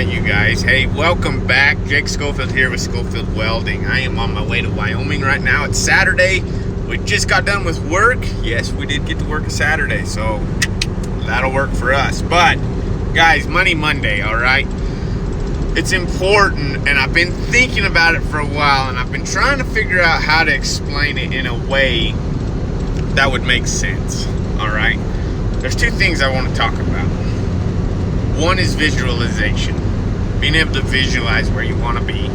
right, you guys. Hey, welcome back. Jake Schofield here with Schofield Welding. I am on my way to Wyoming right now. It's Saturday. We just got done with work. Yes, we did get to work a Saturday, so that'll work for us. But, guys, Money Monday, all right? It's important, and I've been thinking about it for a while, and I've been trying to figure out how to explain it in a way that would make sense, all right? There's two things I want to talk about. One is visualization, being able to visualize where you want to be.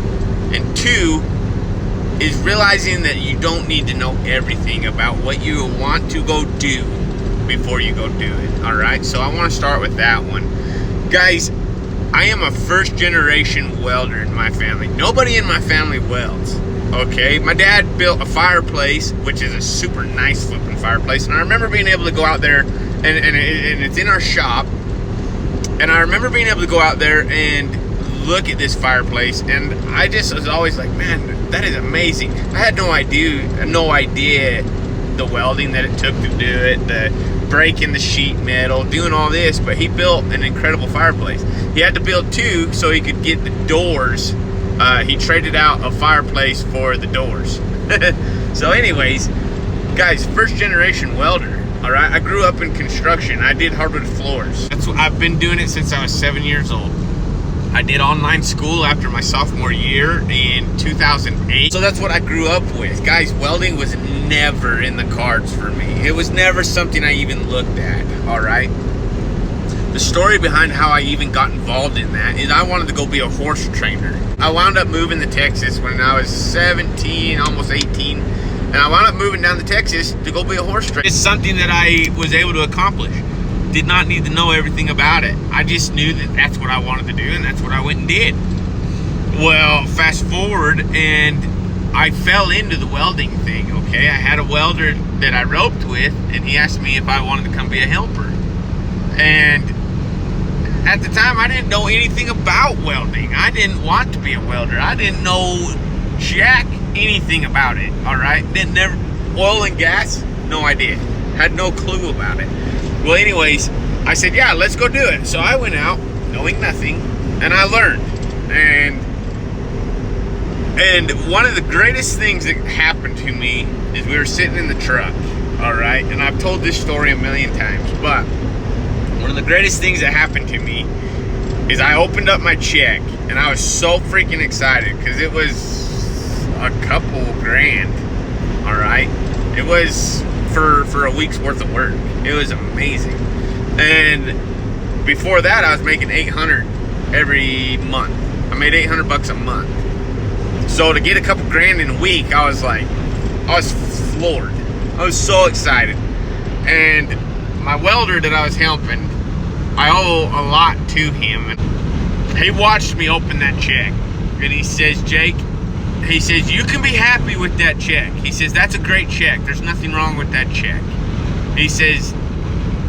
And two is realizing that you don't need to know everything about what you want to go do before you go do it, all right? So I want to start with that one. Guys, I am a first generation welder in my family. Nobody in my family welds, okay? My dad built a fireplace, which is a super nice flipping fireplace. And I remember being able to go out there, and it's in our shop. And I remember being able to go out there and look at this fireplace, and I just was always like, man, that is amazing. I had no idea the welding that it took to do it, the breaking the sheet metal, doing all this, but he built an incredible fireplace. He had to build two so he could get the doors. He traded out a fireplace for the doors. So anyways, guys, first generation welder. All right, I grew up in construction. I did hardwood floors. That's what I've been doing it since I was 7 years old. I did online school after my sophomore year in 2008. So that's what I grew up with. Guys, welding was never in the cards for me. It was never something I even looked at, all right? The story behind how I even got involved in that is I wanted to go be a horse trainer. I wound up moving to Texas when I was 17, almost 18. And I wound up moving down to Texas to go be a horse trainer. It's something that I was able to accomplish. Did not need to know everything about it. I just knew that that's what I wanted to do, and that's what I went and did. Well, fast forward, and I fell into the welding thing, okay? I had a welder that I roped with, and he asked me if I wanted to come be a helper. And at the time, I didn't know anything about welding. I didn't want to be a welder. I didn't know jack anything about it, all right? Never oil and gas, no idea. Had no clue about it. Well, anyways, I said, yeah, let's go do it. So I went out knowing nothing, and I learned. And one of the greatest things that happened to me is we were sitting in the truck, all right? And I've told this story a million times, but one of the greatest things that happened to me is I opened up my check, and I was so freaking excited because it was a couple grand, all right? It was for a week's worth of work. It was amazing. And before that, I was making $800 every month. I made $800 a month. So to get a couple grand in a week, I was floored. I was so excited. And my welder that I was helping, I owe a lot to him. And he watched me open that check, and he says, Jake, he says, you can be happy with that check. He says, that's a great check. There's nothing wrong with that check. He says,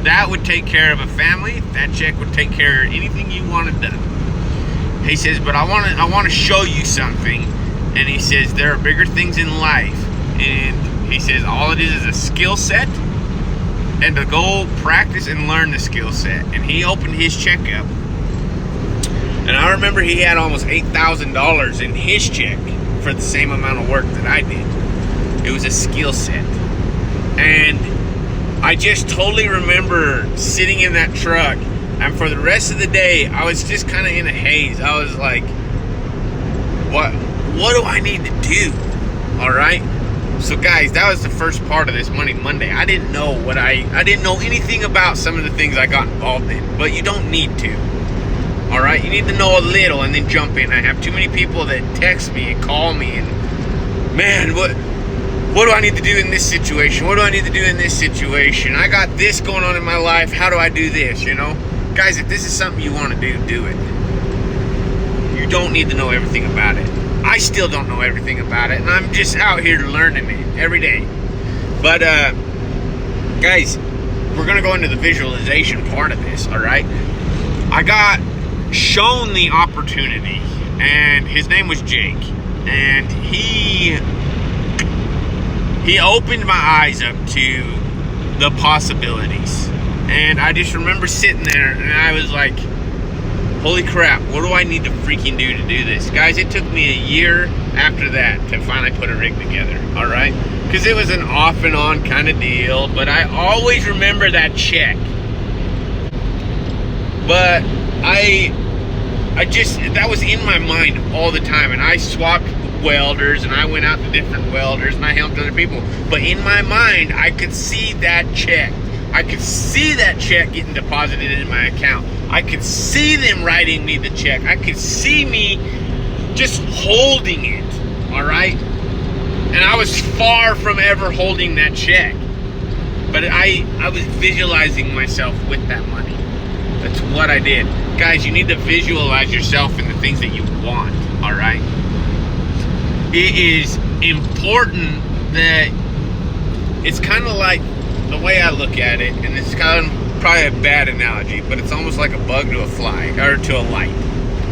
that would take care of a family. That check would take care of anything you wanted done. He says, but I want to show you something. And he says, there are bigger things in life. And he says, all it is a skill set, and to go practice and learn the skill set. And he opened his check up. And I remember he had almost $8,000 in his check for the same amount of work that I did. It was a skill set. And I just totally remember sitting in that truck, and for the rest of the day, I was just kind of in a haze. I was like, what do I need to do? All right? So guys, that was the first part of this Money Monday. I didn't know anything about some of the things I got involved in, but you don't need to. All right, you need to know a little and then jump in. I have too many people that text me and call me and, man, what do I need to do in this situation? What do I need to do in this situation? I got this going on in my life. How do I do this, you know? Guys, if this is something you want to do, do it. You don't need to know everything about it. I still don't know everything about it, and I'm just out here learning it every day. But, guys, we're going to go into the visualization part of this, all right? I got shown the opportunity, and his name was Jake, and he opened my eyes up to the possibilities. And I just remember sitting there, and I was like, holy crap, what do I need to freaking do to do this? Guys, it took me a year after that to finally put a rig together, all right? Because it was an off and on kind of deal, but I always remember that check. But that was in my mind all the time, and I swapped welders, and I went out to different welders, and I helped other people. But in my mind, I could see that check. I could see that check getting deposited in my account. I could see them writing me the check. I could see me just holding it, all right? And I was far from ever holding that check. But I was visualizing myself with that money. That's what I did. Guys, you need to visualize yourself in the things that you want, all right? It is important that it's kind of like the way I look at it, and it's kind of probably a bad analogy, but it's almost like a bug to a fly, or to a light,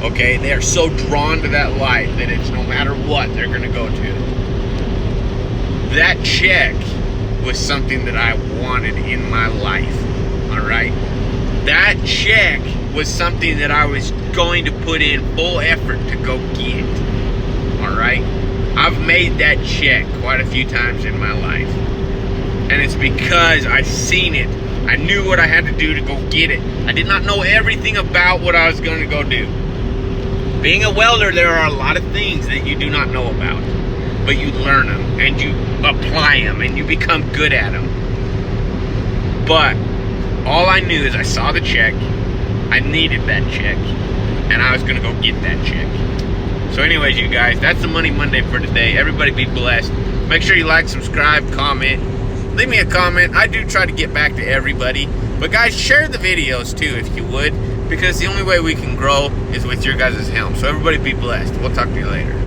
okay? They are so drawn to that light that it's no matter what, they're going to go to. That check was something that I wanted in my life, all right? That check was something that I was going to put in full effort to go get, all right? I've made that check quite a few times in my life. And it's because I seen it. I knew what I had to do to go get it. I did not know everything about what I was going to go do. Being a welder, there are a lot of things that you do not know about. But you learn them, and you apply them, and you become good at them. But all I knew is I saw the check, I needed that check, and I was going to go get that check. So anyways, you guys, that's the Money Monday for today. Everybody be blessed. Make sure you like, subscribe, comment. Leave me a comment. I do try to get back to everybody. But guys, share the videos too if you would, because the only way we can grow is with your guys' help. So everybody be blessed. We'll talk to you later.